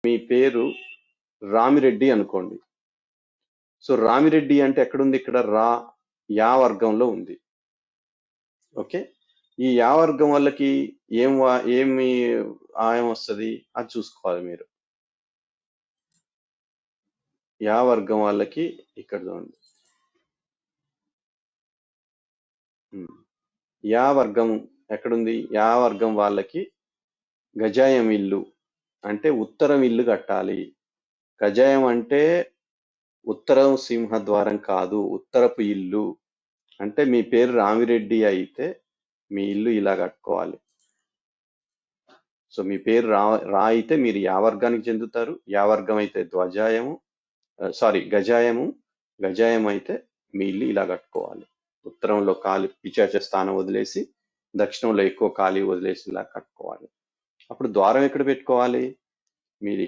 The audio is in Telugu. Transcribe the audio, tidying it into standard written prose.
మీ పేరు రామిరెడ్డి అనుకోండి. సో రామిరెడ్డి అంటే ఎక్కడుంది? ఇక్కడ యా వర్గంలో ఉంది. ఓకే, ఈ యా వర్గం వాళ్ళకి ఏమి ఆయం వస్తుంది అది చూసుకోవాలి మీరు. యా వర్గం వాళ్ళకి ఇక్కడ చూడండి, యా వర్గం ఎక్కడుంది? యా వర్గం వాళ్ళకి గజాయం ఇల్లు అంటే ఉత్తరం ఇల్లు కట్టాలి. గజాయం అంటే ఉత్తరం సింహద్వారం కాదు, ఉత్తరపు ఇల్లు. అంటే మీ పేరు రామిరెడ్డి అయితే మీ ఇల్లు ఇలా కట్టుకోవాలి. సో మీ పేరు రా అయితే మీరు యా వర్గానికి చెందుతారు. యా వర్గం అయితే గజాయము. గజాయం అయితే మీ ఇల్లు ఇలా కట్టుకోవాలి. ఉత్తరంలో ఖాళీ పిచాచ స్థానం వదిలేసి దక్షిణంలో ఎక్కువ ఖాళీ వదిలేసి ఇలా కట్టుకోవాలి. అప్పుడు ద్వారం ఎక్కడ పెట్టుకోవాలి? మీరు